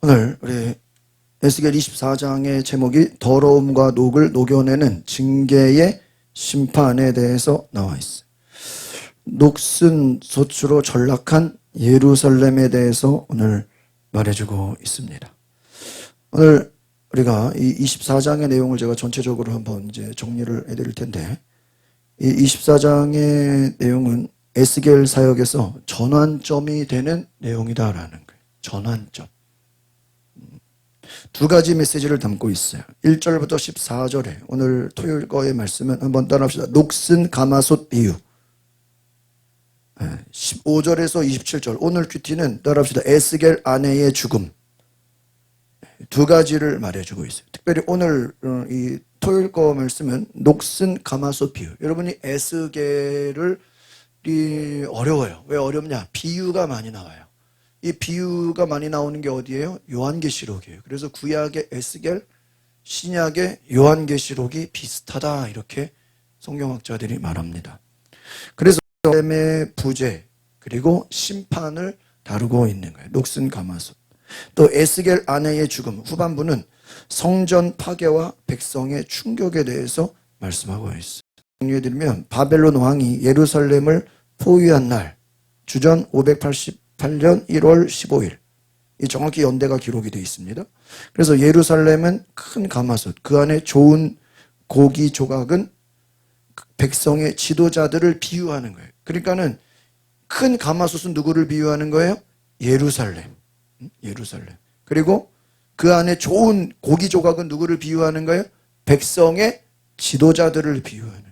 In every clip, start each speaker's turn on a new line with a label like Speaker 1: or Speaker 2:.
Speaker 1: 오늘 우리 에스겔 24장의 제목이 더러움과 녹을 녹여내는 징계의 심판에 대해서 나와 있어요. 녹슨 소추로 전락한 예루살렘에 대해서 오늘 말해주고 있습니다. 오늘 우리가 이 24장의 내용을 제가 전체적으로 한번 이제 정리를 해드릴 텐데, 이 24장의 내용은 에스겔 사역에서 전환점이 되는 내용이다라는 거예요. 전환점. 두 가지 메시지를 담고 있어요. 1절부터 14절에 오늘 토요일 거의 말씀은 한번 따라합시다. 녹슨 가마솥 비유. 15절에서 27절 오늘 큐티는 따라합시다. 에스겔 아내의 죽음. 두 가지를 말해주고 있어요. 특별히 오늘 이 토요일 거 말씀은 녹슨 가마솥 비유. 여러분이 에스겔이 어려워요. 왜 어렵냐? 비유가 많이 나와요. 이 비유가 많이 나오는 게 어디예요? 요한계시록이에요. 그래서 구약의 에스겔, 신약의 요한계시록이 비슷하다 이렇게 성경학자들이 말합니다. 그래서 예루살렘의 부재 그리고 심판을 다루고 있는 거예요. 녹슨 가마솥. 또 에스겔 아내의 죽음 후반부는 성전 파괴와 백성의 충격에 대해서 말씀하고 있어요. 정리해드리면 바벨론 왕이 예루살렘을 포위한 날 주전 588년 1월 15일 이 정확히 연대가 기록이 되어 있습니다. 그래서 예루살렘은 큰 가마솥 그 안에 좋은 고기 조각은 백성의 지도자들을 비유하는 거예요. 그러니까는 큰 가마솥은 누구를 비유하는 거예요? 예루살렘. 예루살렘. 그리고 그 안에 좋은 고기 조각은 누구를 비유하는 거예요? 백성의 지도자들을 비유하는 거예요.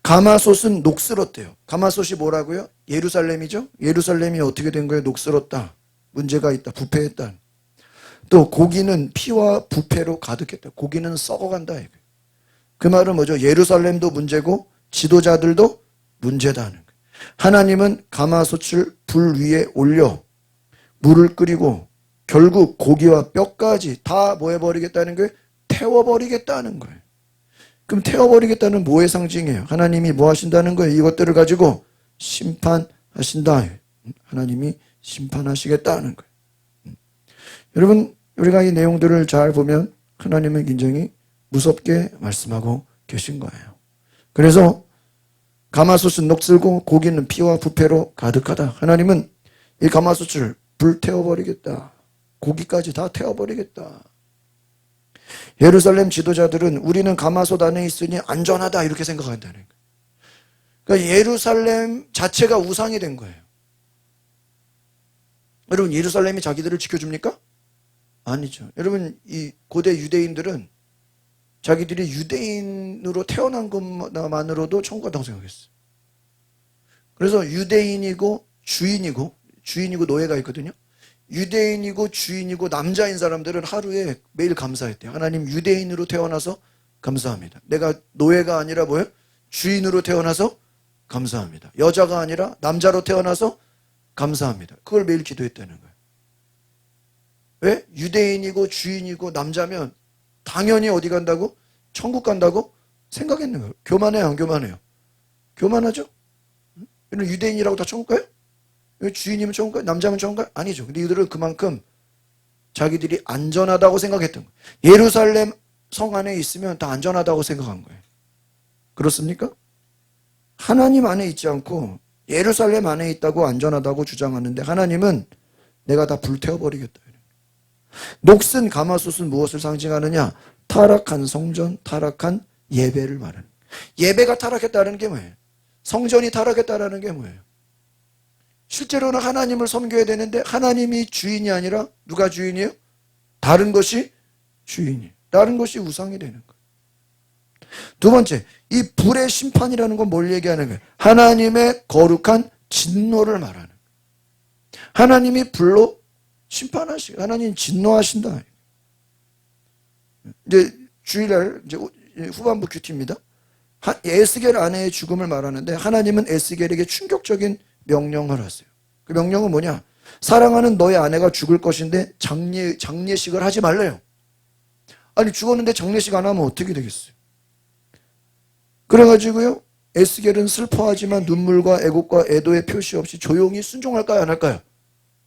Speaker 1: 가마솥은 녹슬었대요. 가마솥이 뭐라고요? 예루살렘이죠? 예루살렘이 어떻게 된 거예요? 녹슬었다. 문제가 있다. 부패했다. 또 고기는 피와 부패로 가득했다. 고기는 썩어간다. 그 말은 뭐죠? 예루살렘도 문제고 지도자들도 문제다는 거예요. 하나님은 가마솥을 불 위에 올려 물을 끓이고 결국 고기와 뼈까지 다 뭐 해버리겠다는 거예요? 태워버리겠다는 거예요. 그럼 태워버리겠다는 뭐의 상징이에요? 하나님이 뭐 하신다는 거예요? 이것들을 가지고 심판하신다. 하나님이 심판하시겠다는 거예요. 여러분 우리가 이 내용들을 잘 보면 하나님은 굉장히 무섭게 말씀하고 계신 거예요. 그래서 가마솥은 녹슬고 고기는 피와 부패로 가득하다. 하나님은 이 가마솥을 불태워버리겠다. 고기까지 다 태워버리겠다. 예루살렘 지도자들은 우리는 가마솥 안에 있으니 안전하다 이렇게 생각한다는 거예요. 그러니까 예루살렘 자체가 우상이 된 거예요. 여러분 예루살렘이 자기들을 지켜줍니까? 아니죠. 여러분 이 고대 유대인들은 자기들이 유대인으로 태어난 것만으로도 천국 같다고 생각했어요. 그래서 유대인이고 주인이고 노예가 있거든요. 유대인이고 주인이고 남자인 사람들은 하루에 매일 감사했대요. 하나님 유대인으로 태어나서 감사합니다. 내가 노예가 아니라 뭐예요? 주인으로 태어나서 감사합니다. 여자가 아니라 남자로 태어나서 감사합니다. 그걸 매일 기도했다는 거예요. 왜? 유대인이고 주인이고 남자면 당연히 어디 간다고? 천국 간다고 생각했는 거예요. 교만해요, 안 교만해요? 교만하죠? 유대인이라고 다 천국 가요? 주인이면 천국 가요? 남자면 천국 가요? 아니죠. 근데 이들은 그만큼 자기들이 안전하다고 생각했던 거예요. 예루살렘 성 안에 있으면 다 안전하다고 생각한 거예요. 그렇습니까? 하나님 안에 있지 않고 예루살렘 안에 있다고 안전하다고 주장하는데 하나님은 내가 다 불태워버리겠다. 녹슨 가마솥은 무엇을 상징하느냐? 타락한 성전, 타락한 예배를 말하는 거예요. 예배가 타락했다는 게 뭐예요? 성전이 타락했다는 게 뭐예요? 실제로는 하나님을 섬겨야 되는데 하나님이 주인이 아니라 누가 주인이에요? 다른 것이 주인이에요. 다른 것이 우상이 되는 거예요. 두 번째, 이 불의 심판이라는 건 뭘 얘기하는 거예요? 하나님의 거룩한 진노를 말하는 거예요. 하나님이 불로 심판하시고 하나님 진노하신다. 이제 주일날 이제 후반부 큐티입니다. 에스겔 아내의 죽음을 말하는데 하나님은 에스겔에게 충격적인 명령을 하세요. 그 명령은 뭐냐? 사랑하는 너의 아내가 죽을 것인데 장례식을 하지 말래요. 아니 죽었는데 장례식 안 하면 어떻게 되겠어요? 그래가지고요 에스겔은 슬퍼하지만 눈물과 애곡과 애도의 표시 없이 조용히 순종할까요 안 할까요?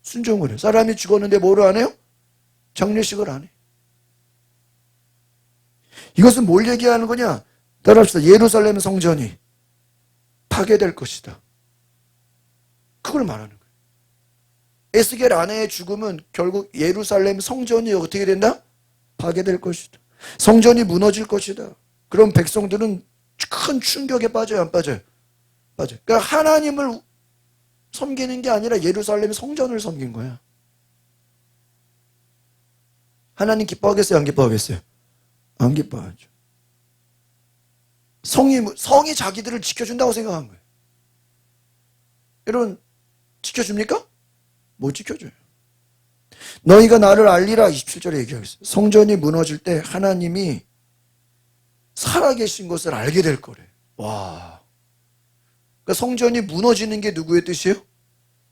Speaker 1: 순종을 해요. 사람이 죽었는데 뭐를 안 해요? 장례식을 안 해. 이것은 뭘 얘기하는 거냐? 따라합시다. 예루살렘 성전이 파괴될 것이다. 그걸 말하는 거예요. 에스겔 아내의 죽음은 결국 예루살렘 성전이 어떻게 된다? 파괴될 것이다. 성전이 무너질 것이다. 그럼 백성들은 큰 충격에 빠져요, 안 빠져요? 빠져요. 그러니까 하나님을 섬기는 게 아니라 예루살렘 성전을 섬긴 거야. 하나님 기뻐하겠어요, 안 기뻐하겠어요? 안 기뻐하죠. 성이 자기들을 지켜준다고 생각한 거예요. 여러분, 지켜줍니까? 못 지켜줘요. 너희가 나를 알리라 27절에 얘기하겠어요. 성전이 무너질 때 하나님이 살아계신 것을 알게 될 거래. 와. 그러니까 성전이 무너지는 게 누구의 뜻이에요?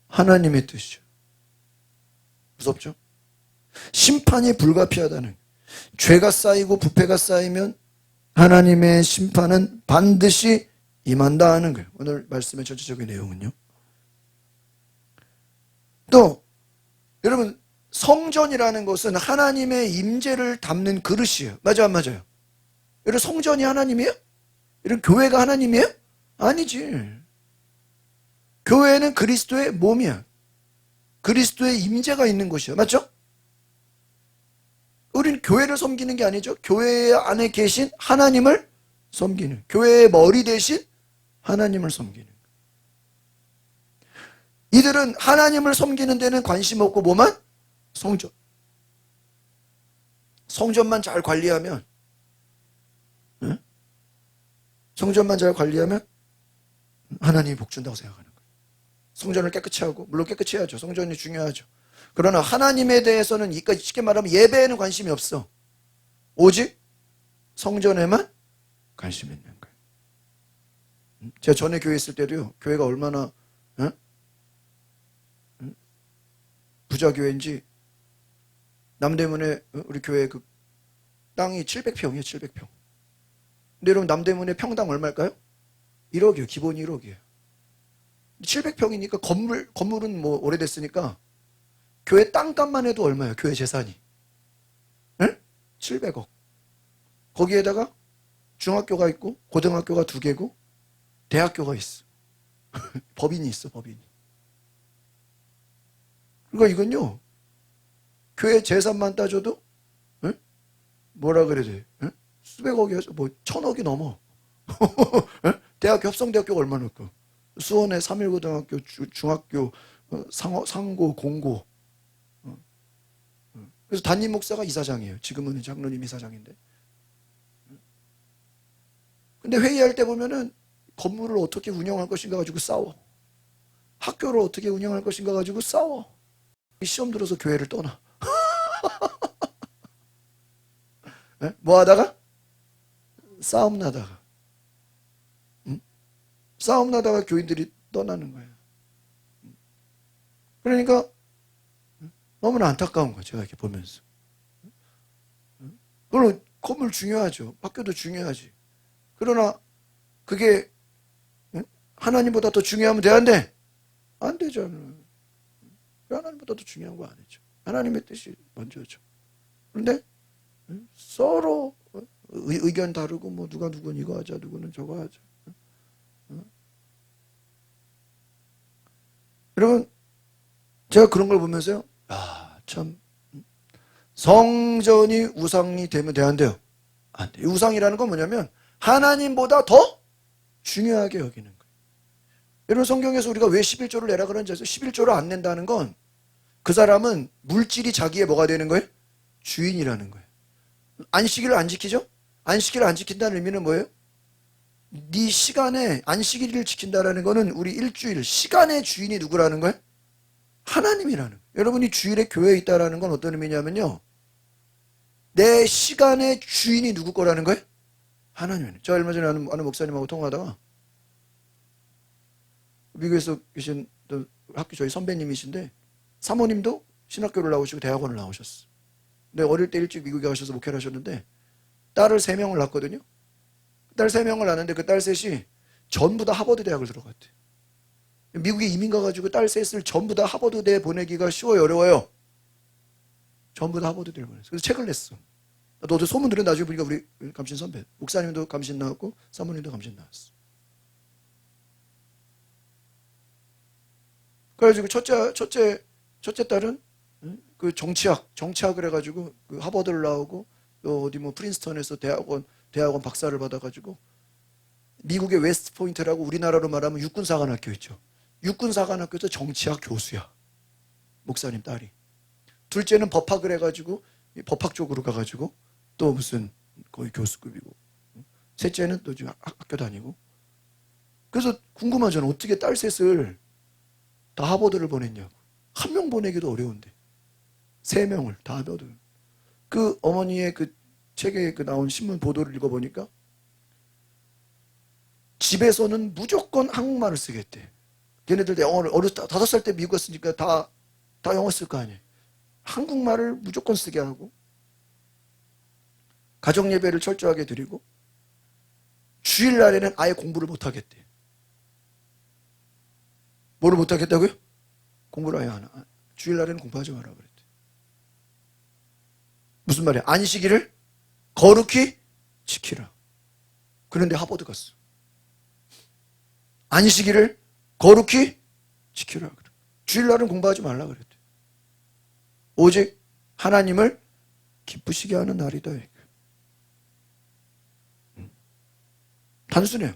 Speaker 1: 하나님의 뜻이에요. 무섭죠? 심판이 불가피하다는, 죄가 쌓이고 부패가 쌓이면 하나님의 심판은 반드시 임한다 하는 거예요. 오늘 말씀의 전체적인 내용은요. 또 여러분, 성전이라는 것은 하나님의 임재를 담는 그릇이에요. 맞아요, 안 맞아요? 여러분, 성전이 하나님이에요? 여러분, 교회가 하나님이에요? 아니지. 교회는 그리스도의 몸이야. 그리스도의 임재가 있는 곳이야. 맞죠? 우리는 교회를 섬기는 게 아니죠. 교회 안에 계신 하나님을 섬기는, 교회의 머리 대신 하나님을 섬기는. 이들은 하나님을 섬기는 데는 관심 없고 뭐만? 성전. 성전만 잘 관리하면, 응? 성전만 잘 관리하면 하나님이 복 준다고 생각하는 거예요. 성전을 깨끗이 하고, 물론 깨끗이 해야죠. 성전이 중요하죠. 그러나 하나님에 대해서는, 쉽게 말하면 예배에는 관심이 없어. 오직 성전에만 관심이 있는 거예요. 제가 전에 교회 있을 때도요, 교회가 얼마나 부자 교회인지, 남대문에 우리 교회 그 땅이 700평이에요. 700평. 근데 여러분, 남대문에 평당 얼마일까요? 1억이에요. 기본이 1억이에요. 700평이니까 건물은 뭐 오래됐으니까 교회 땅값만 해도 얼마예요? 교회 재산이. 응? 700억. 거기에다가 중학교가 있고 고등학교가 2개고 대학교가 있어. 법인이 있어, 법인이. 그러니까 이건요, 교회 재산만 따져도 응? 뭐라 그래야 돼? 응? 수백억이어서 뭐 1000억이 넘어. 응? 대학교, 협성대학교가 얼마나 있고, 수원의 3.1고등학교, 중학교, 상고, 공고. 그래서 담임 목사가 이사장이에요. 지금은 장로님 이사장인데. 근데 회의할 때 보면은 건물을 어떻게 운영할 것인가 가지고 싸워. 학교를 어떻게 운영할 것인가 가지고 싸워. 시험 들어서 교회를 떠나. 네? 뭐 하다가? 싸움 나다가. 응? 싸움 나다가 교인들이 떠나는 거예요. 그러니까 너무나 안타까운 거죠. 제가 이렇게 보면서. 물론 건물 중요하죠. 학교도 중요하지. 그러나 그게 하나님보다 더 중요하면 돼, 안 돼? 안 되잖아요. 하나님보다 더 중요한 거 아니죠. 하나님의 뜻이 먼저죠. 그런데 서로 의견 다르고, 뭐 누가 누구는 이거 하자, 누구는 저거 하자. 여러분, 제가 그런 걸 보면서요, 참, 성전이 우상이 되면 돼, 안 돼요? 안 돼요. 우상이라는 건 뭐냐면 하나님보다 더 중요하게 여기는 거예요. 여러분, 성경에서 우리가 왜 11조를 내라 그런지 아세요? 11조를 안 낸다는 건 그 사람은 물질이 자기의 뭐가 되는 거예요? 주인이라는 거예요. 안식일을 안 지키죠? 안식일을 안 지킨다는 의미는 뭐예요? 네 시간에 안식일을 지킨다는 거는 우리 일주일 시간의 주인이 누구라는 거예요? 하나님이라는 거예요. 여러분이 주일에 교회에 있다는 건 어떤 의미냐면요, 내 시간의 주인이 누구 거라는 거예요? 하나님이에요. 저 얼마 전에 아는 목사님하고 통화하다가, 미국에서 계신 학교 저희 선배님이신데, 사모님도 신학교를 나오시고 대학원을 나오셨어. 근데 어릴 때 일찍 미국에 가셔서 목회를 하셨는데 딸을 3명을 낳았거든요. 딸 3명을 낳았는데 그 딸 셋이 전부 다 하버드 대학을 들어갔대. 미국에 이민 가가지고 딸 셋을 전부 다 하버드대 보내기가 쉬워요, 어려워요? 전부 다 하버드대를 보냈어. 그래서 책을 냈어. 너도 소문 들은 나중에 보니까 우리 감신 선배, 목사님도 감신 나왔고 사모님도 감신 나왔어. 그래가지고 첫째 딸은 그 정치학을 해가지고 그 하버드를 나오고 또 어디 뭐 프린스턴에서 대학원 박사를 받아가지고 미국의 웨스트 포인트라고 우리나라로 말하면 육군사관학교 있죠. 육군사관학교에서 정치학 교수야. 목사님 딸이. 둘째는 법학을 해가지고 법학 쪽으로 가가지고 또 무슨 거의 교수급이고. 셋째는 또 지금 학교 다니고. 그래서 궁금하잖아. 어떻게 딸 셋을 다 하버드를 보냈냐고. 한 명 보내기도 어려운데 3명을 다 하버드. 그 어머니의 그 책에 그 나온 신문 보도를 읽어보니까 집에서는 무조건 한국말을 쓰겠대. 걔네들 영어를 5살 때 미국 갔으니까 다 영어 쓸 거 아니에요. 한국말을 무조건 쓰게 하고 가정 예배를 철저하게 드리고 주일날에는 아예 공부를 못 하겠대. 뭐를 못 하겠다고요? 공부를 아예 안 해. 주일날에는 공부하지 마라 그랬대. 무슨 말이야? 안식일을 거룩히 지키라. 그런데 하버드 갔어. 안식일을 거룩히 지키라 그래. 주일날은 공부하지 말라 그랬대. 오직 하나님을 기쁘시게 하는 날이다. 단순해요.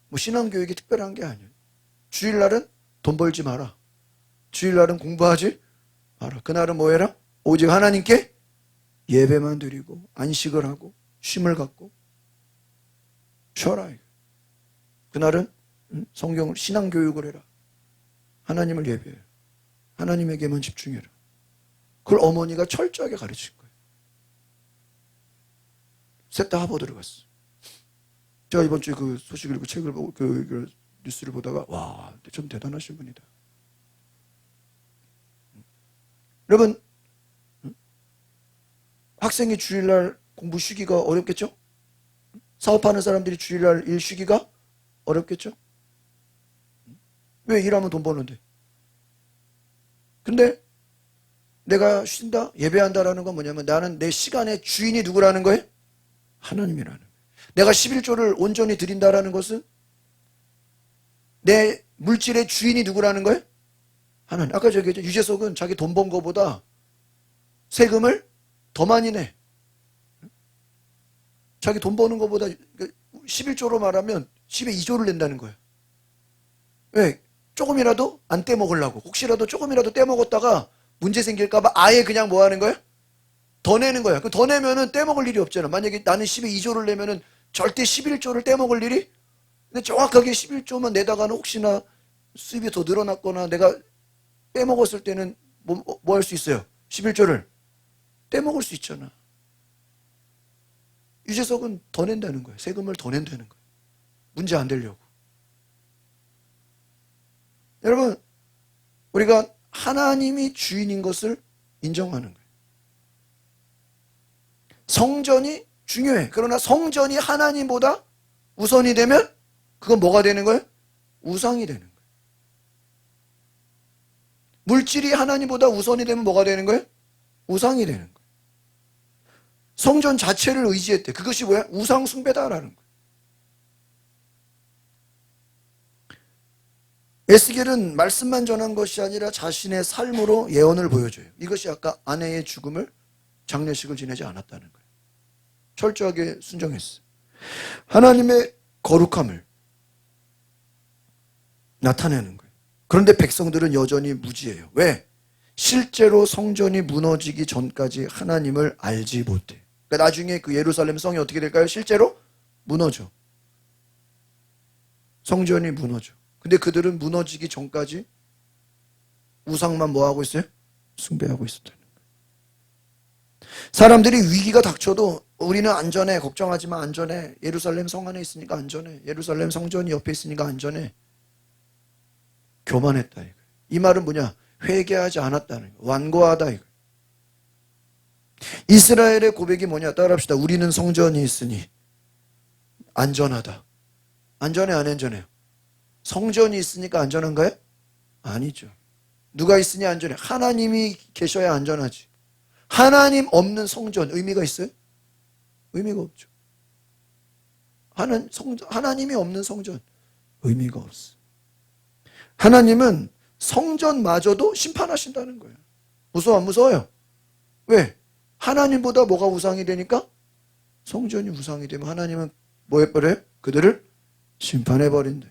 Speaker 1: 뭐 신앙교육이 특별한 게 아니에요. 주일날은 돈 벌지 마라. 주일날은 공부하지 마라. 그날은 뭐 해라? 오직 하나님께 예배만 드리고 안식을 하고 쉼을 갖고 쉬어라. 그날은 성경을 신앙교육을 해라. 하나님을 예배해. 하나님에게만 집중해라. 그걸 어머니가 철저하게 가르친 거예요. 셋 다 하버드를 갔어. 제가 이번 주에 그 소식을 읽고 책을 보고 그 뉴스를 보다가 와, 좀 대단하신 분이다. 여러분, 학생이 주일날 공부 쉬기가 어렵겠죠? 사업하는 사람들이 주일날 일 쉬기가 어렵겠죠? 왜 일하면 돈 버는데? 근데 내가 쉰다, 예배한다라는 건 뭐냐면 나는 내 시간의 주인이 누구라는 거예요? 하나님이라는 거예요. 내가 11조를 온전히 드린다라는 것은 내 물질의 주인이 누구라는 거예요? 하나님. 아까 저기 유재석은 자기 돈 번 거보다 세금을 더 많이 내. 자기 돈 버는 거보다 11조로 말하면 10의 2조를 낸다는 거예요. 왜? 조금이라도 안 떼먹으려고. 혹시라도 조금이라도 떼먹었다가 문제 생길까봐 아예 그냥 뭐 하는 거예요? 더 내는 거야. 더 내면은 떼먹을 일이 없잖아. 만약에 나는 10의 2조를 내면은 절대 11조를 떼먹을 일이? 근데 정확하게 11조만 내다가는 혹시나 수입이 더 늘어났거나 내가 떼먹었을 때는 뭐 할 수 있어요? 11조를 떼먹을 수 있잖아. 유재석은 더 낸다는 거예요. 세금을 더 낸다는 거예요. 문제 안 되려고. 여러분, 우리가 하나님이 주인인 것을 인정하는 거예요. 성전이 중요해. 그러나 성전이 하나님보다 우선이 되면 그건 뭐가 되는 거예요? 우상이 되는 거예요. 물질이 하나님보다 우선이 되면 뭐가 되는 거예요? 우상이 되는 거예요. 성전 자체를 의지했대. 그것이 뭐야? 우상 숭배다라는 거예요. 에스겔은 말씀만 전한 것이 아니라 자신의 삶으로 예언을 보여줘요. 이것이 아까 아내의 죽음을 장례식을 지내지 않았다는 거예요. 철저하게 순종했어요. 하나님의 거룩함을 나타내는 거예요. 그런데 백성들은 여전히 무지해요. 왜? 실제로 성전이 무너지기 전까지 하나님을 알지 못해. 그러니까 나중에 그 예루살렘 성이 어떻게 될까요? 실제로 무너져. 성전이 무너져. 근데 그들은 무너지기 전까지 우상만 뭐 하고 있어요? 숭배하고 있었다는 거예요. 사람들이 위기가 닥쳐도 우리는 안전해. 걱정하지 마. 안전해. 예루살렘 성 안에 있으니까 안전해. 예루살렘 성전이 옆에 있으니까 안전해. 교만했다 이거. 이 말은 뭐냐? 회개하지 않았다는 거. 완고하다 이거. 이스라엘의 고백이 뭐냐? 따라합시다. 우리는 성전이 있으니 안전하다. 안전해 안 안전해요? 성전이 있으니까 안전한가요? 아니죠. 누가 있으니 안전해? 하나님이 계셔야 안전하지. 하나님 없는 성전 의미가 있어요? 의미가 없죠. 하나님이 없는 성전 의미가 없어. 하나님은 성전마저도 심판하신다는 거예요. 무서워 안 무서워요? 왜? 하나님보다 뭐가 우상이 되니까? 성전이 우상이 되면 하나님은 뭐 해버려요? 그들을 심판해버린다.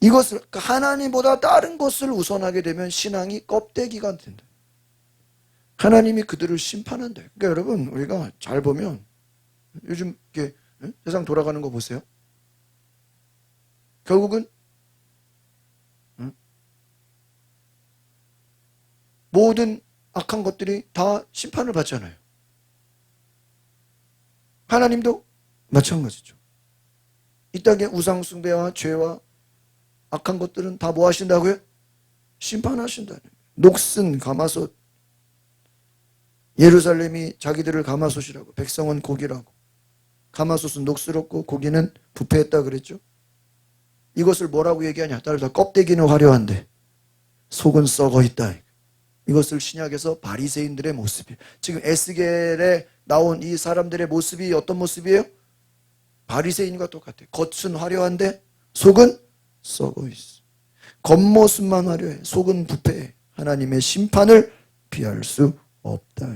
Speaker 1: 이것을 하나님보다 다른 것을 우선하게 되면 신앙이 껍데기가 된다. 하나님이 그들을 심판한다. 그러니까 여러분 우리가 잘 보면 요즘 이렇게 세상 돌아가는 거 보세요. 결국은 모든 악한 것들이 다 심판을 받잖아요. 하나님도 마찬가지죠. 이 땅의 우상숭배와 죄와 악한 것들은 다 뭐 하신다고요? 심판하신다는 거예요. 녹슨 가마솥. 예루살렘이 자기들을 가마솥이라고, 백성은 고기라고. 가마솥은 녹슬었고 고기는 부패했다 그랬죠. 이것을 뭐라고 얘기하냐? 따라서 껍데기는 화려한데 속은 썩어 있다. 이것을 신약에서 바리새인들의 모습이에요. 지금 에스겔에 나온 이 사람들의 모습이 어떤 모습이에요? 바리새인과 똑같아요. 겉은 화려한데 속은 썩어 있어. 겉모습만 화려해. 속은 부패해. 하나님의 심판을 피할 수 없다.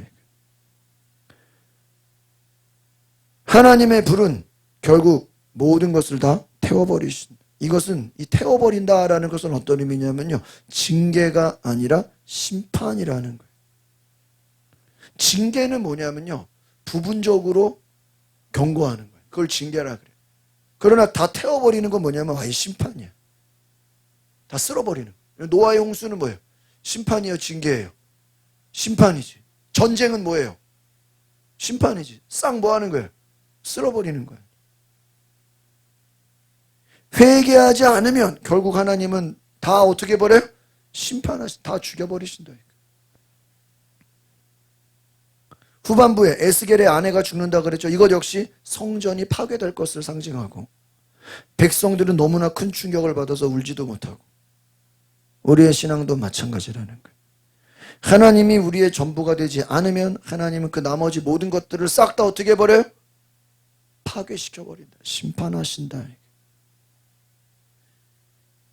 Speaker 1: 하나님의 불은 결국 모든 것을 다 태워버리신다. 이것은 이 태워버린다라는 것은 어떤 의미냐면요. 징계가 아니라 심판이라는 거예요. 징계는 뭐냐면요. 부분적으로 경고하는 거예요. 그걸 징계라 그래요. 그러나 다 태워버리는 건 뭐냐면 아예 심판이야. 다 쓸어버리는 거예요. 노아의 홍수는 뭐예요? 심판이에요? 징계예요? 심판이지. 전쟁은 뭐예요? 심판이지. 싹 뭐 하는 거예요? 쓸어버리는 거예요. 회개하지 않으면 결국 하나님은 다 어떻게 버려요? 다 죽여버리신다. 후반부에 에스겔의 아내가 죽는다 그랬죠. 이것 역시 성전이 파괴될 것을 상징하고 백성들은 너무나 큰 충격을 받아서 울지도 못하고 우리의 신앙도 마찬가지라는 거예요. 하나님이 우리의 전부가 되지 않으면 하나님은 그 나머지 모든 것들을 싹 다 어떻게 해버려요? 파괴시켜버린다. 심판하신다.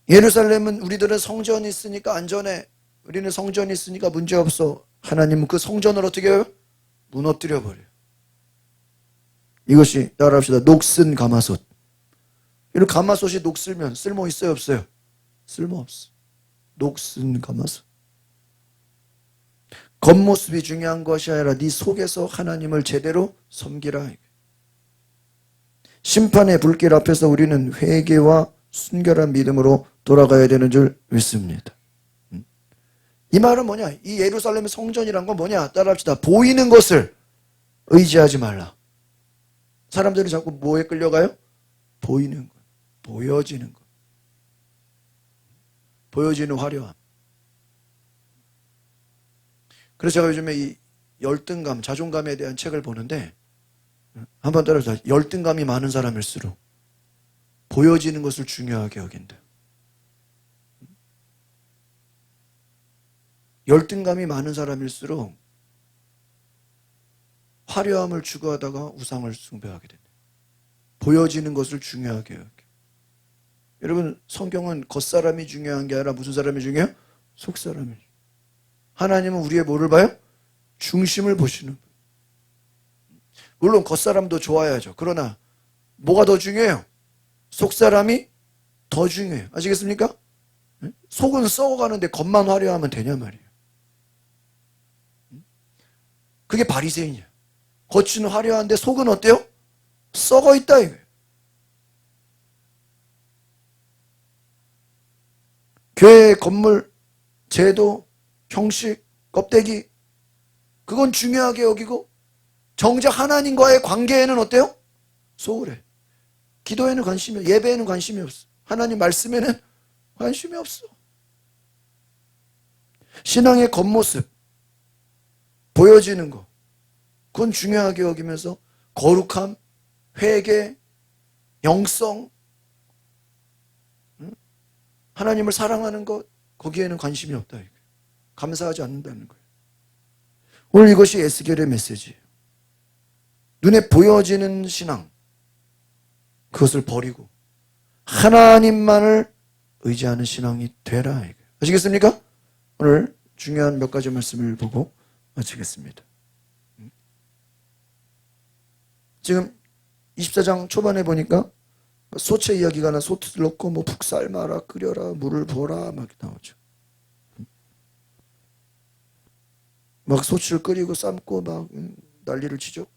Speaker 1: 예루살렘은 우리들은 성전이 있으니까 안전해. 우리는 성전이 있으니까 문제없어. 하나님은 그 성전을 어떻게 해요? 무너뜨려버려요. 이것이 따라합시다. 녹슨 가마솥. 이런 가마솥이 녹슬면 쓸모 있어요? 없어요? 쓸모없어. 녹슨 가마솥. 겉모습이 중요한 것이 아니라 네 속에서 하나님을 제대로 섬기라. 심판의 불길 앞에서 우리는 회개와 순결한 믿음으로 돌아가야 되는 줄 믿습니다. 이 말은 뭐냐? 이 예루살렘의 성전이란 건 뭐냐? 따라합시다. 보이는 것을 의지하지 말라. 사람들이 자꾸 뭐에 끌려가요? 보이는 것, 보여지는 것, 보여지는 화려함. 그래서 제가 요즘에 이 열등감, 자존감에 대한 책을 보는데 한번 따라서 열등감이 많은 사람일수록 보여지는 것을 중요하게 여긴다. 열등감이 많은 사람일수록 화려함을 추구하다가 우상을 숭배하게 된다. 보여지는 것을 중요하게 여겨. 여러분 성경은 겉사람이 중요한 게 아니라 무슨 사람이 중요해요? 속사람이. 하나님은 우리의 뭐를 봐요? 중심을 보시는 거예요. 물론 겉사람도 좋아야죠. 그러나 뭐가 더 중요해요? 속사람이 더 중요해요. 아시겠습니까? 속은 썩어가는데 겉만 화려하면 되냐 말이에요. 그게 바리새인이야. 겉은 화려한데 속은 어때요? 썩어 있다 이거예요. 교회의 건물, 제도, 형식, 껍데기 그건 중요하게 여기고 정작 하나님과의 관계에는 어때요? 소홀해. 기도에는 관심이 없어. 예배에는 관심이 없어. 하나님 말씀에는 관심이 없어. 신앙의 겉모습 보여지는 거 그건 중요하게 여기면서 거룩함, 회개, 영성 하나님을 사랑하는 것 거기에는 관심이 없다. 감사하지 않는다는 거예요. 오늘 이것이 에스겔의 메시지. 눈에 보여지는 신앙, 그것을 버리고 하나님만을 의지하는 신앙이 되라. 아시겠습니까? 오늘 중요한 몇 가지 말씀을 보고 마치겠습니다. 지금 24장 초반에 보니까 소채 이야기가 나 소트를 넣고 뭐 푹 삶아라, 끓여라, 물을 부어라 막 나오죠. 막 소치를 끓이고 삶고 막 난리를 치죠.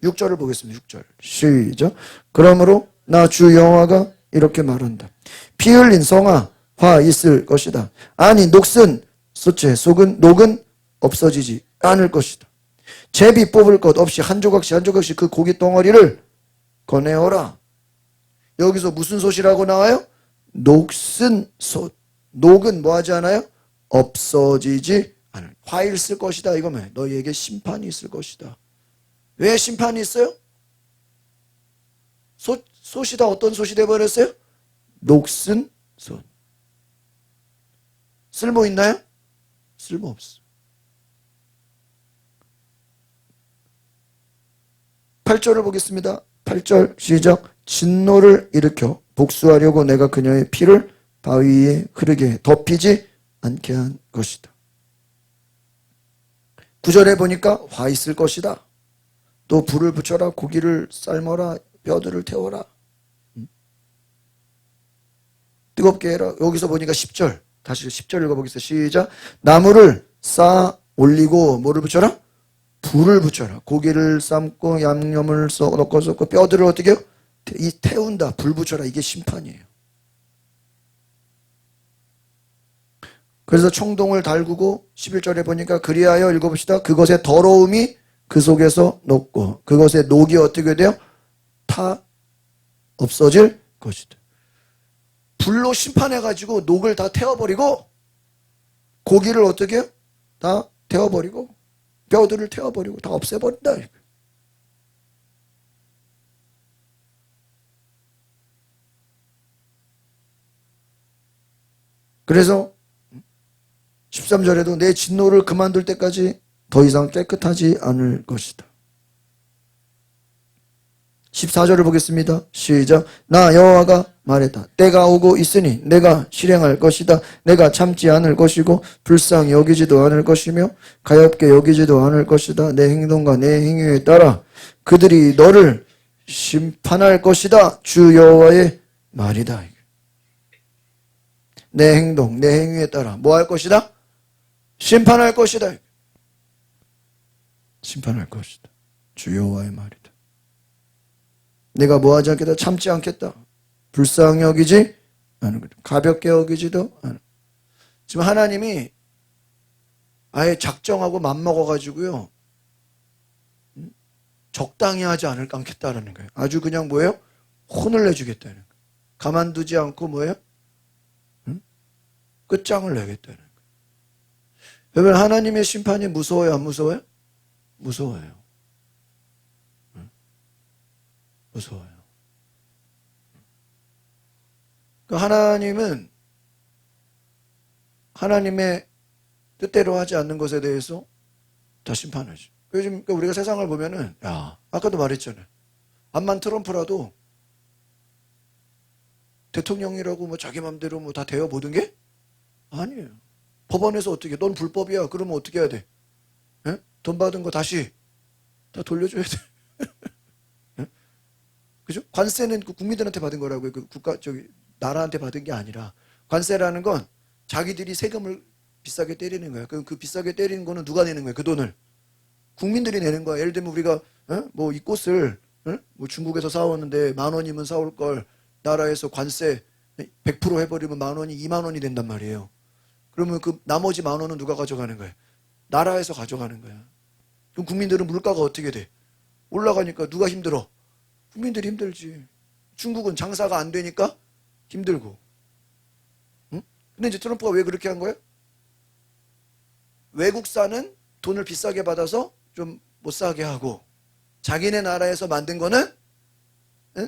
Speaker 1: 6절을 보겠습니다. 6절 시작. 그러므로 나 주 여호와가 이렇게 말한다. 피 흘린 성아 화 있을 것이다. 아니 녹슨 소채 속은 녹은 없어지지 않을 것이다. 제비 뽑을 것 없이 한 조각씩 한 조각씩 그 고기 덩어리를 꺼내어라. 여기서 무슨 솥이라고 나와요? 녹슨 솥. 녹은 뭐 하지 않아요? 없어지지 않을. 화 있을 것이다. 이거면 너희에게 심판이 있을 것이다. 왜 심판이 있어요? 솥이 다 어떤 솥이 되어버렸어요? 녹슨 솥. 쓸모 있나요? 쓸모 없어. 8절을 보겠습니다. 8절 시작. 진노를 일으켜 복수하려고 내가 그녀의 피를 바위 위에 흐르게 덮이지 않게 한 것이다. 9절에 보니까 화 있을 것이다. 또 불을 붙여라, 고기를 삶아라, 뼈들을 태워라, 뜨겁게 해라. 여기서 보니까 10절, 다시 10절 읽어보겠습니다. 시작. 나무를 쌓아 올리고 뭐를 붙여라? 불을 붙여라. 고기를 삶고 양념을 넣고 섞고 뼈들을 어떻게 해요? 태운다. 불 붙여라. 이게 심판이에요. 그래서 청동을 달구고 11절에 보니까 그리하여 읽어봅시다. 그것의 더러움이 그 속에서 녹고 그것의 녹이 어떻게 돼요? 타 없어질 것이다. 불로 심판해가지고 녹을 다 태워버리고 고기를 어떻게 해요? 다 태워버리고 뼈들을 태워버리고 다 없애버린다. 그래서 13절에도 내 진노를 그만둘 때까지 더 이상 깨끗하지 않을 것이다. 14절을 보겠습니다. 시작. 나 여호와가 말했다. 때가 오고 있으니 내가 실행할 것이다. 내가 참지 않을 것이고 불쌍히 여기지도 않을 것이며 가엾게 여기지도 않을 것이다. 내 행동과 내 행위에 따라 그들이 너를 심판할 것이다. 주 여호와의 말이다. 내 행동, 내 행위에 따라 뭐 할 것이다? 심판할 것이다. 심판할 것이다. 주 여호와의 말이다. 내가 뭐 하지 않겠다? 참지 않겠다. 불쌍히 여기지 않은 거죠. 가볍게 여기지도 않은. 지금 하나님이 아예 작정하고 맘먹어가지고요. 적당히 하지 않겠다라는 거예요. 아주 그냥 뭐예요? 혼을 내주겠다는 거예요. 가만두지 않고 뭐예요? 끝장을 내겠다는 거예요. 여러분 하나님의 심판이 무서워요? 안 무서워요? 무서워요. 무서워요. 하나님은 하나님의 뜻대로 하지 않는 것에 대해서 다 심판하죠. 요즘 우리가 세상을 보면은 아까도 말했잖아요. 암만 트럼프라도 대통령이라고 뭐 자기 맘대로 뭐 다 돼요 모든 게? 아니에요. 법원에서 어떻게 넌 불법이야. 그러면 어떻게 해야 돼? 에? 돈 받은 거 다시 다 돌려줘야 돼. 그죠? 관세는 그 국민들한테 받은 거라고요. 그 나라한테 받은 게 아니라 관세라는 건 자기들이 세금을 비싸게 때리는 거야. 그 비싸게 때리는 거는 누가 내는 거야? 그 돈을 국민들이 내는 거야. 예를 들면 우리가 뭐 이 꽃을 뭐 중국에서 사왔는데 10,000원이면 사올 걸 나라에서 관세 100% 해버리면 10,000원이 20,000원이 된단 말이에요. 그러면 그 나머지 10,000원은 누가 가져가는 거야? 나라에서 가져가는 거야. 그럼 국민들은 물가가 어떻게 돼? 올라가니까 누가 힘들어? 국민들이 힘들지. 중국은 장사가 안 되니까 힘들고. 응? 근데 이제 트럼프가 왜 그렇게 한 거예요? 외국산은 돈을 비싸게 받아서 좀 못 사게 하고 자기네 나라에서 만든 거는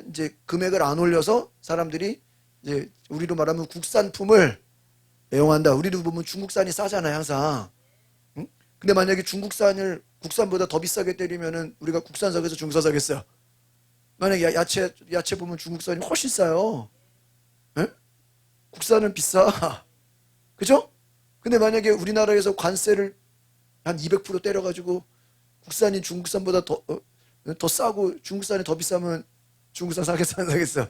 Speaker 1: 이제 금액을 안 올려서 사람들이 이제 우리로 말하면 국산품을 애용한다. 우리도 보면 중국산이 싸잖아요, 항상. 응? 근데 만약에 중국산을 국산보다 더 비싸게 때리면은 우리가 국산 사겠어, 중국산 사겠어요? 만약에 야채 보면 중국산이 훨씬 싸요. 예? 국산은 비싸. 그죠? 근데 만약에 우리나라에서 관세를 한 200% 때려가지고 국산이 중국산보다 더 싸고 중국산이 더 비싸면 중국산 사겠어, 안 사겠어?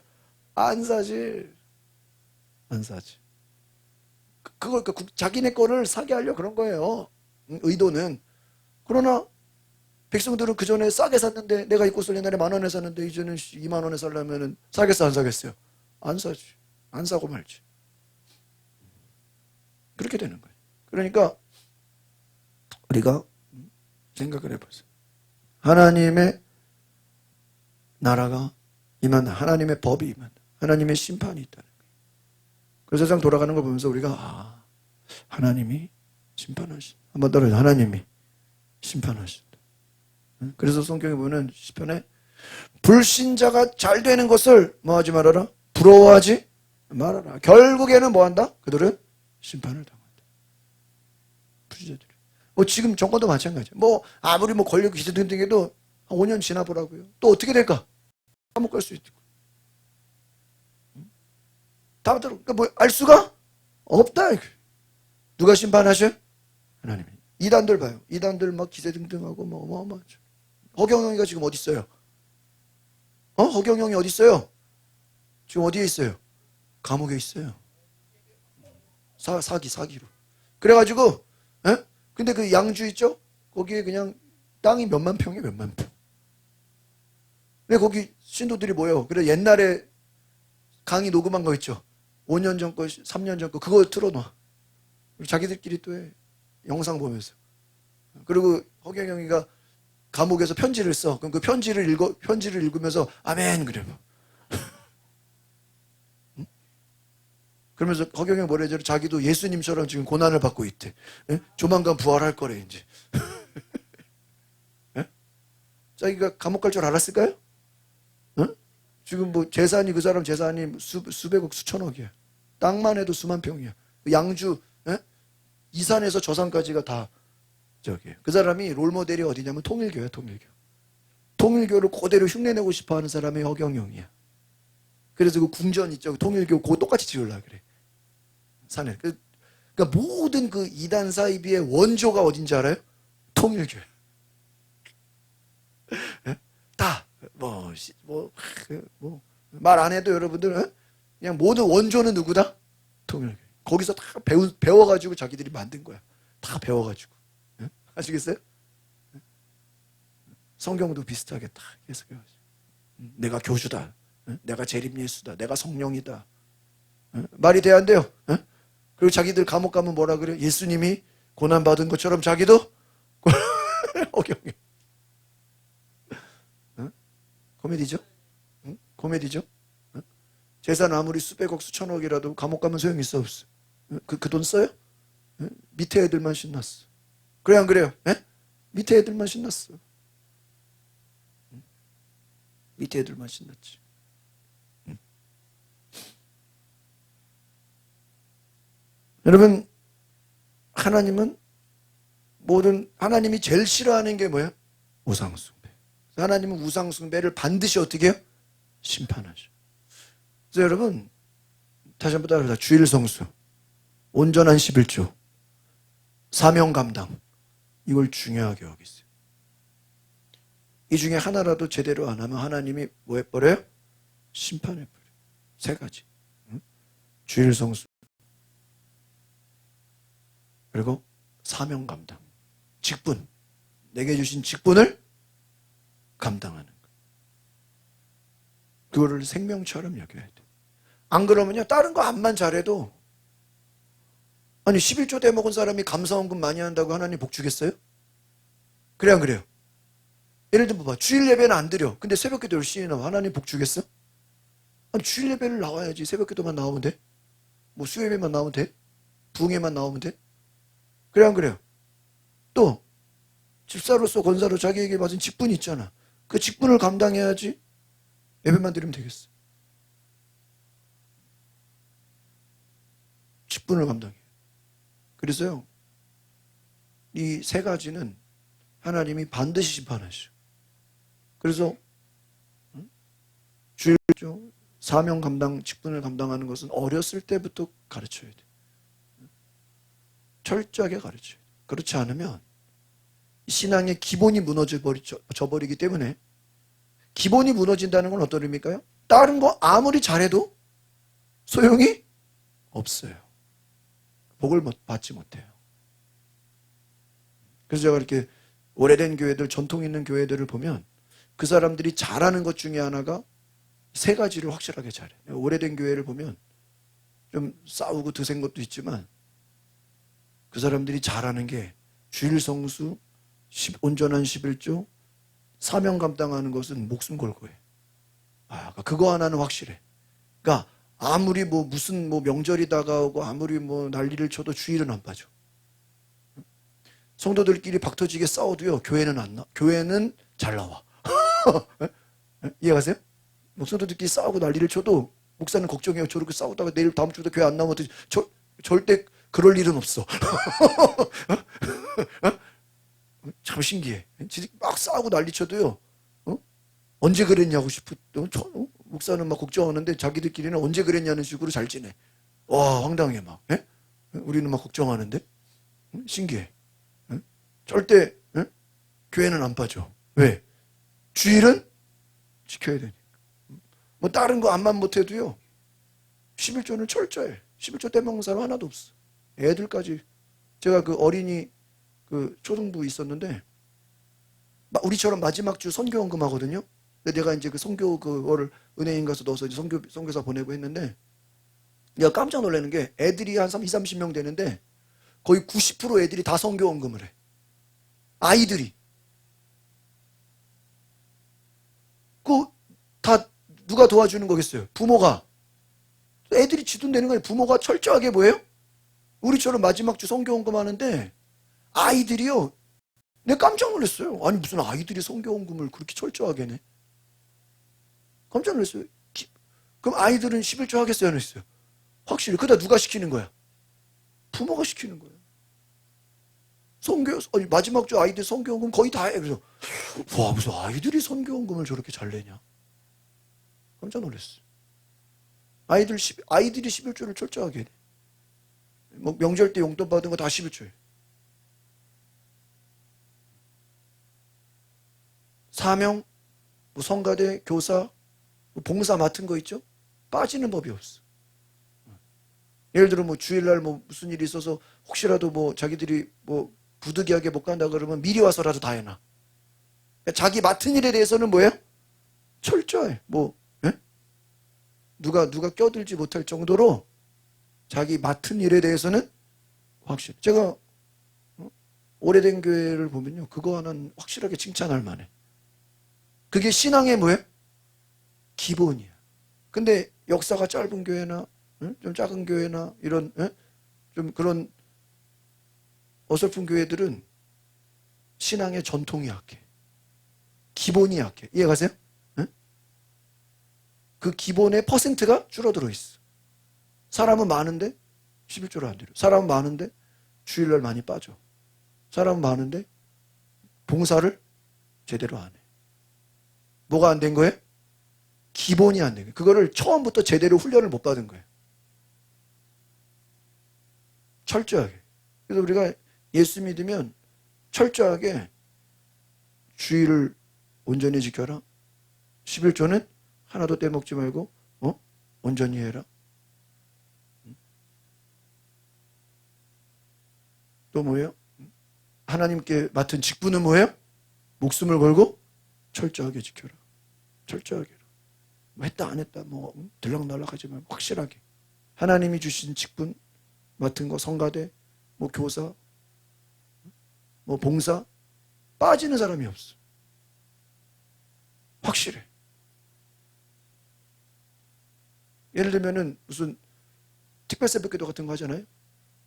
Speaker 1: 안 사지. 안 사지. 그걸 자기네 거를 사게 하려 그런 거예요. 의도는. 그러나 백성들은 그 전에 싸게 샀는데, 내가 이 꽃을 옛날에 10,000원에 샀는데 이제는 20,000원에 살려면은 사겠어, 안 사겠어요? 안 사지. 안 사고 말지. 그렇게 되는 거예요. 그러니까 우리가 생각을 해보세요. 하나님의 나라가 임한다. 하나님의 법이 임한다. 하나님의 심판이 있다는 거예요. 그 세상 돌아가는 걸 보면서 우리가 하나님이 심판하신다. 한번 따라해요. 하나님이 심판하신다. 그래서 성경에 보면 시편에 불신자가 잘 되는 것을 뭐하지 말아라? 부러워하지 말아라. 결국에는 뭐한다? 그들은 심판을 당한다. 불신자들이. 지금 정권도 마찬가지야. 아무리 권력 기세 등등해도 한 5년 지나보라고요. 또 어떻게 될까? 감옥 갈 수 있고. 그러니까 알 수가 없다. 누가 심판하셔? 하나님이. 이단들 봐요. 이단들 막 기세 등등하고 어마어마하죠. 허경영이가 지금 어디 있어요? 허경영이 어디 있어요? 지금 어디에 있어요? 감옥에 있어요. 사기로. 그래가지고, 근데 그 양주 있죠? 거기에 그냥 땅이 몇만 평이에요, 몇만 평. 근데 거기 신도들이 모여. 그래 옛날에 강의 녹음한 거 있죠? 5년 전 거, 3년 전 거, 그거 틀어놔. 자기들끼리 또 해. 영상 보면서. 그리고 허경영이가 감옥에서 편지를 써. 그럼 그 편지를 읽으면서 아멘 그래. 응? 그러면서 허경영 뭐래? 자기도 예수님처럼 지금 고난을 받고 있대. 예? 조만간 부활할 거래 이제. 예? 자기가 감옥 갈 줄 알았을까요? 응? 지금 재산이 그 사람 재산이 수백억 수천억이야. 땅만 해도 수만 평이야. 양주 이 산에서 저 산까지가 다 저기예요. 그 사람이 롤모델이 어디냐면 통일교야, 통일교. 통일교를 그대로 흉내내고 싶어 하는 사람이 허경영이야. 그래서 그 궁전 있죠. 통일교 그거 똑같이 지으려고 그래. 산에. 그러니까 모든 그 이단 사이비의 원조가 어딘지 알아요? 통일교야. 다 말 안 해도 여러분들 그냥 모든 원조는 누구다? 통일교. 거기서 다 배워가지고 자기들이 만든 거야. 다 배워가지고. 아시겠어요? 성경도 비슷하게 다 해석해가지고. 내가 교주다. 내가 재림예수다. 내가 성령이다. 말이 돼야 안 돼요? 그리고 자기들 감옥 가면 뭐라 그래? 예수님이 고난받은 것처럼 자기도 허경영. 코미디죠? 코미디죠? 재산 아무리 수백억 수천억이라도 감옥 가면 소용 있어 없어? 그 돈 써요? 밑에 애들만 신났어. 그래 안 그래요? 밑에 애들만 신났어. 밑에 애들만 신났지. 여러분, 하나님은 하나님이 제일 싫어하는 게 뭐예요? 우상숭배. 하나님은 우상숭배를 반드시 어떻게 해요? 심판하죠. 그래서 여러분, 다시 한번 따라합니다. 주일성수, 온전한 11조, 사명 감당, 이걸 중요하게 여기세요. 이 중에 하나라도 제대로 안 하면 하나님이 뭐 해버려요? 심판해버려요. 3가지. 주일성수, 그리고 사명 감당, 직분, 내게 주신 직분을 감당하는 거. 그거를 생명처럼 여겨야 돼. 안 그러면요, 다른 거 암만 잘해도, 아니 11조 대먹은 사람이 감사원금 많이 한다고 하나님 복 주겠어요? 그래 안 그래요? 예를 들면 봐, 주일 예배는 안 드려. 근데 새벽기도 열심히 나와. 하나님 복 주겠어? 아니 주일 예배를 나와야지. 새벽기도만 나오면 돼? 수요예배만 나오면 돼? 부흥회만 나오면 돼? 그래 안 그래요? 또 집사로서 권사로 자기에게 받은 직분이 있잖아. 그 직분을 감당해야지 예배만 드리면 되겠어. 직분을 감당해. 그래서요, 이 세 가지는 하나님이 반드시 심판하시죠. 그래서 주일 사명 감당, 직분을 감당하는 것은 어렸을 때부터 가르쳐야 돼. 철저하게 가르쳐야 돼. 그렇지 않으면 신앙의 기본이 무너져버리기 때문에, 기본이 무너진다는 건 어떤 의미일까요? 다른 거 아무리 잘해도 소용이 없어요. 복을 받지 못해요. 그래서 제가 이렇게 오래된 교회들, 전통 있는 교회들을 보면 그 사람들이 잘하는 것 중에 하나가 세 가지를 확실하게 잘해. 오래된 교회를 보면 좀 싸우고 드센 것도 있지만 그 사람들이 잘하는 게 주일 성수, 온전한 11조, 사명 감당하는 것은 목숨 걸고 해. 그거 하나는 확실해. 그러니까 아무리 무슨 명절이 다가오고 아무리 난리를 쳐도 주일은 안 빠져. 성도들끼리 박터지게 싸워도요, 교회는 잘 나와. 이해가세요? 성도들끼리 싸우고 난리를 쳐도 목사는 걱정해요. 저렇게 싸우다가 내일 다음 주부터 교회 안 나오면 절대 그럴 일은 없어. 참 신기해. 막 싸우고 난리 쳐도요, 언제 그랬냐고 목사는 막 걱정하는데 자기들끼리는 언제 그랬냐는 식으로 잘 지내. 와, 황당해 막. 우리는 막 걱정하는데. 신기해. 절대 교회는 안 빠져. 왜? 주일은 지켜야 되니까. 다른 거 암만 못해도요, 11조는 철저해. 11조 떼먹는 사람 하나도 없어. 애들까지. 제가 그 어린이 초등부 있었는데, 우리처럼 마지막 주 선교원금 하거든요. 근데 내가 이제 그 선교 그거를 은행인 가서 넣어서 이제 선교사 보내고 했는데, 내가 깜짝 놀라는 게 애들이 한 30명 되는데 거의 90% 애들이 다 선교원금을 해. 아이들이. 다 누가 도와주는 거겠어요? 부모가. 애들이 지돈되는 거예요. 부모가 철저하게 뭐예요? 우리처럼 마지막 주 선교원금 하는데 아이들이요. 내가 깜짝 놀랐어요. 아니 무슨 아이들이 선교원금을 그렇게 철저하게 내? 깜짝 놀랐어요. 그럼 아이들은 11조 하겠어요? 안 했어요? 확실히. 그다 누가 시키는 거야? 부모가 시키는 거예요. 마지막 주 아이들 선교원금 거의 다 해. 그래서 와, 무슨 아이들이 선교원금을 저렇게 잘 내냐? 깜짝 놀랐어요. 아이들이 11조를 철저하게 해. 명절 때 용돈 받은 거 다 11조예요. 사명, 성가대, 교사, 봉사 맡은 거 있죠? 빠지는 법이 없어. 예를 들어 주일날 무슨 일이 있어서 혹시라도 자기들이 부득이하게 못 간다 그러면 미리 와서라도 다 해놔. 그러니까 자기 맡은 일에 대해서는 뭐예요? 철저해. 예? 누가 껴들지 못할 정도로 자기 맡은 일에 대해서는 확실해. 제가 오래된 교회를 보면요, 그거 하나는 확실하게 칭찬할 만해. 그게 신앙의 뭐예요? 기본이야. 근데 역사가 짧은 교회나 좀 작은 교회나 이런 좀 그런 어설픈 교회들은 신앙의 전통이 약해. 기본이 약해. 이해가세요? 그 기본의 퍼센트가 줄어들어 있어. 사람은 많은데 11조를 안 드려. 사람은 많은데 주일날 많이 빠져. 사람은 많은데 봉사를 제대로 안 해. 뭐가 안 된 거예요? 기본이 안 된 거예요. 그거를 처음부터 제대로 훈련을 못 받은 거예요. 철저하게. 그래서 우리가 예수 믿으면 철저하게 주일을 온전히 지켜라. 11조는 하나도 떼먹지 말고 온전히 해라. 또 뭐예요? 하나님께 맡은 직분은 뭐예요? 목숨을 걸고 철저하게 지켜라. 철저하게. 했다 안 했다 들락날락 하지 말고 확실하게. 하나님이 주신 직분 맡은 거, 성가대, 교사, 봉사 빠지는 사람이 없어. 확실해. 예를 들면은 무슨 특별 새벽기도 같은 거 하잖아요.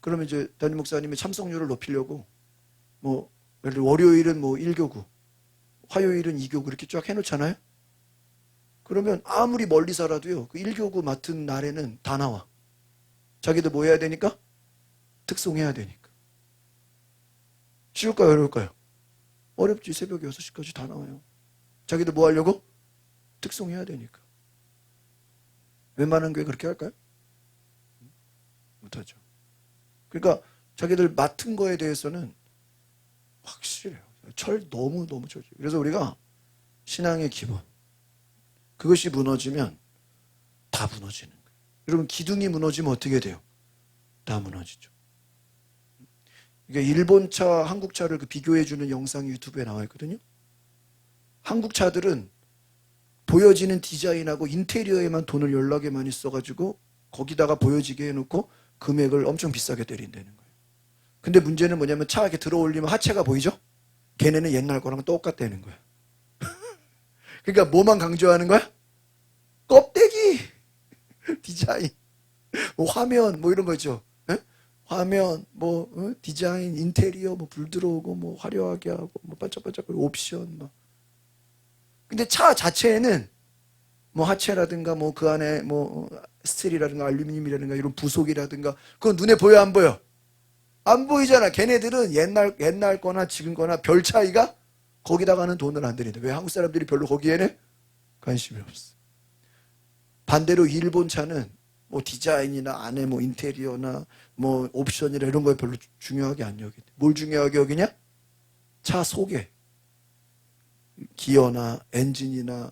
Speaker 1: 그러면 이제 담임 목사님이 참석률을 높이려고 예를 들어 월요일은 1교구, 화요일은 2교구 이렇게 쫙 해놓잖아요. 그러면 아무리 멀리 살아도요, 그 1교구 맡은 날에는 다 나와. 자기도 뭐 해야 되니까? 특송해야 되니까. 쉬울까요? 어려울까요? 어렵지. 새벽 6시까지 다 나와요. 자기들 뭐 하려고? 특송해야 되니까. 웬만한 교회 그렇게 할까요? 못하죠. 그러니까 자기들 맡은 거에 대해서는 확실해요. 너무너무 철저해요. 그래서 우리가 신앙의 기본, 그것이 무너지면 다 무너지는 거예요. 여러분, 기둥이 무너지면 어떻게 돼요? 다 무너지죠. 이게 일본 차, 한국 차를 비교해주는 영상이 유튜브에 나와 있거든요. 한국 차들은 보여지는 디자인하고 인테리어에만 돈을 연락에 많이 써가지고 거기다가 보여지게 해놓고 금액을 엄청 비싸게 때린다는 거예요. 근데 문제는 뭐냐면 차 이렇게 들어올리면 하체가 보이죠? 걔네는 옛날 거랑 똑같다는 거야. 그러니까 뭐만 강조하는 거야? 껍데기, 디자인, 뭐 화면, 뭐 이런 거죠. 에? 화면, 뭐 디자인, 인테리어, 뭐 불 들어오고, 뭐 화려하게 하고, 뭐 반짝반짝 옵션, 뭐. 근데 차 자체에는 뭐 하체라든가 뭐 그 안에 뭐 스틸이라든가 알루미늄이라든가 이런 부속이라든가 그건 눈에 보여 안 보여? 안 보이잖아. 걔네들은 옛날 거나 지금 거나 별 차이가 거기다가는 돈을 안 들인다. 왜? 한국 사람들이 별로 거기에는 관심이 없어. 반대로 일본 차는 뭐 디자인이나 안에 뭐 인테리어나 뭐 옵션이나 이런 거에 별로 중요하게 안 여기네. 뭘 중요하게 여기냐? 차 속에 기어나 엔진이나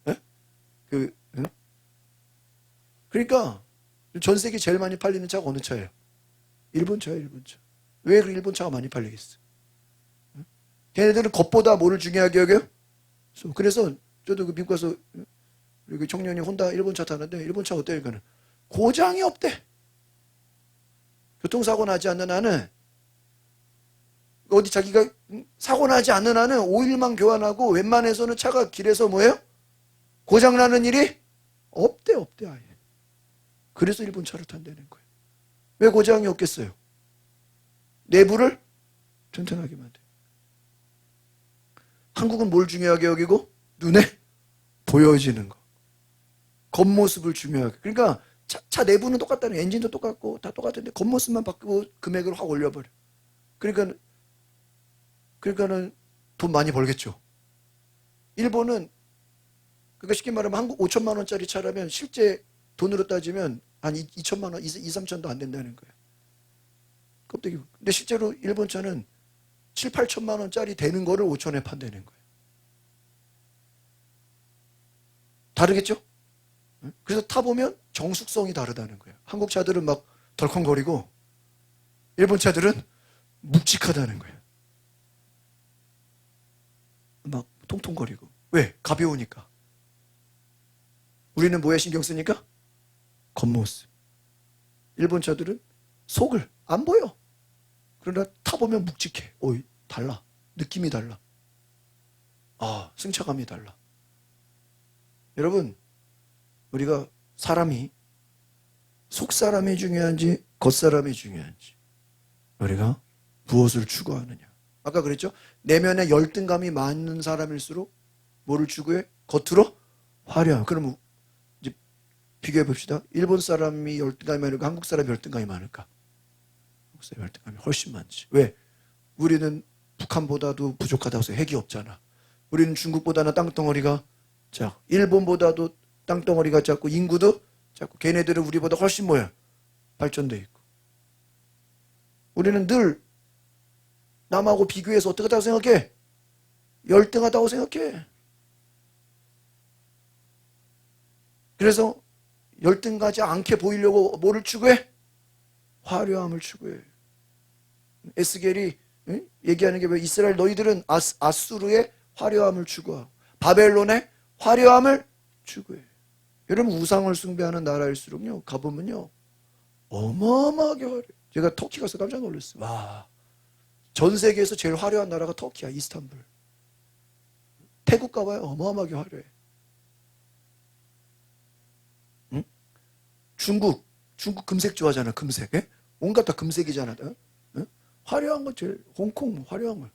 Speaker 1: 응? 그러니까 전 세계 제일 많이 팔리는 차가 어느 차예요? 일본 차예요, 일본 차. 왜 일본 차가 많이 팔리겠어? 응? 걔네들은 겉보다 뭐를 중요하게 여겨요? 그래서 저도 미국 가서 우리 청년이 혼다 일본 차 타는데 일본 차 어때요? 이거는 고장이 없대. 교통사고 나지 않는 한은 어디 자기가 사고 나지 않는 한은 오일만 교환하고 웬만해서는 차가 길에서 뭐예요? 고장 나는 일이 없대 아예. 그래서 일본 차를 탄다는 거예요. 왜 고장이 없겠어요? 내부를 튼튼하게 만들. 한국은 뭘 중요하게 여기고? 눈에 보여지는 거. 겉모습을 중요하게. 그러니까 차 내부는 똑같다는, 엔진도 똑같고 다 똑같은데 겉모습만 바꾸고 금액을 확 올려버려. 그러니까는 돈 많이 벌겠죠. 일본은 그러니까 쉽게 말하면 한국 5천만 원짜리 차라면 실제 돈으로 따지면 한 2천만 원, 2, 3천도 안 된다는 거예요. 껍데기. 근데 실제로 일본 차는 7, 8천만 원짜리 되는 거를 5천에 판다는 거예요. 다르겠죠? 그래서 타보면 정숙성이 다르다는 거예요. 한국 차들은 막 덜컹거리고 일본 차들은 묵직하다는 거예요. 막 통통거리고. 왜? 가벼우니까. 우리는 뭐에 신경 쓰니까? 겉모습. 일본 차들은 속을 안 보여. 그러나 타보면 묵직해. 오이, 달라. 느낌이 달라. 아, 승차감이 달라. 여러분, 우리가 사람이 속사람이 중요한지 겉사람이 중요한지 우리가 무엇을 추구하느냐. 아까 그랬죠? 내면에 열등감이 많은 사람일수록 뭐를 추구해? 겉으로 화려함. 그러면 이제 비교해 봅시다. 일본 사람이 열등감이 많을까? 한국 사람이 열등감이 많을까? 한국 사람이 열등감이 훨씬 많지. 왜? 우리는 북한보다도 부족하다고 해서 핵이 없잖아. 우리는 중국보다는 땅덩어리가 작고 일본보다도 땅덩어리가 작고 인구도 작고 걔네들은 우리보다 훨씬 뭐야? 발전돼 있고. 우리는 늘 남하고 비교해서 어떻다고 생각해? 열등하다고 생각해. 그래서 열등하지 않게 보이려고 뭐를 추구해? 화려함을 추구해. 에스겔이 얘기하는 게 왜 이스라엘 너희들은 아수르의 화려함을 추구하고 바벨론의 화려함을 추구해. 여러분 우상을 숭배하는 나라일수록요 가보면요 어마어마하게 화려해. 제가 터키 가서 깜짝 놀랐어요. 와, 전 세계에서 제일 화려한 나라가 터키야. 이스탄불. 태국 가봐요. 어마어마하게 화려해. 응? 중국 금색 좋아하잖아. 금색. 에? 온갖 다 금색이잖아. 응? 화려한 거 제일 홍콩 화려한 거.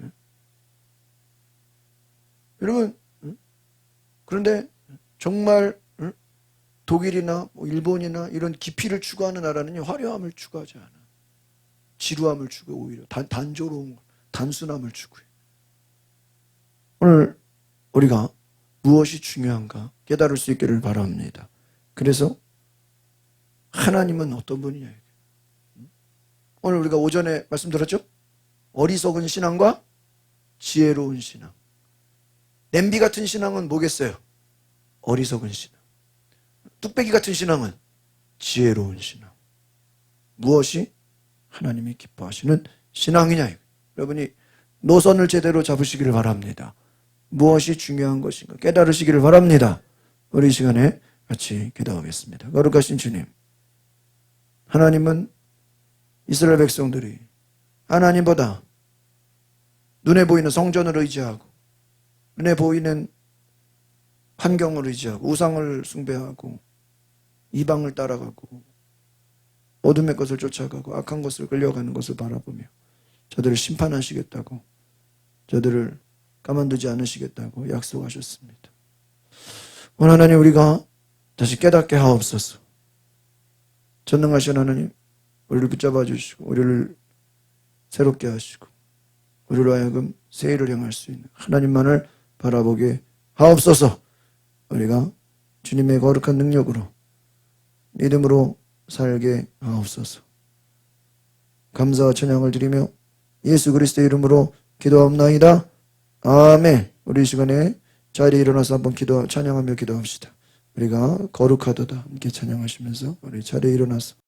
Speaker 1: 응? 여러분 그런데 정말 독일이나 뭐 일본이나 이런 깊이를 추구하는 나라는 화려함을 추구하지 않아. 지루함을 주고 오히려 단조로운 단순함을 주고요. 오늘 우리가 무엇이 중요한가 깨달을 수 있기를 바랍니다. 그래서 하나님은 어떤 분이냐. 오늘 우리가 오전에 말씀드렸죠? 어리석은 신앙과 지혜로운 신앙. 냄비 같은 신앙은 뭐겠어요? 어리석은 신앙. 뚝배기 같은 신앙은 지혜로운 신앙. 무엇이 하나님이 기뻐하시는 신앙이냐. 여러분이 노선을 제대로 잡으시기를 바랍니다. 무엇이 중요한 것인가 깨달으시기를 바랍니다. 우리 이 시간에 같이 기도하겠습니다. 거룩하신 주님, 하나님은 이스라엘 백성들이 하나님보다 눈에 보이는 성전을 의지하고 눈에 보이는 환경을 의지하고 우상을 숭배하고 이방을 따라가고 어둠의 것을 쫓아가고 악한 것을 끌려가는 것을 바라보며 저들을 심판하시겠다고, 저들을 가만두지 않으시겠다고 약속하셨습니다. 오늘 하나님, 우리가 다시 깨닫게 하옵소서. 전능하신 하나님, 우리를 붙잡아 주시고 우리를 새롭게 하시고 우리로 하여금 새 일을 행할 수 있는 하나님만을 바라보게 하옵소서. 우리가 주님의 거룩한 능력으로 믿음으로 살게 하옵소서. 감사와 찬양을 드리며 예수 그리스도의 이름으로 기도하옵나이다. 아멘. 우리 이 시간에 자리에 일어나서 한번 찬양하며 기도합시다. 우리가 거룩하도다 함께 찬양하시면서 우리 자리에 일어나서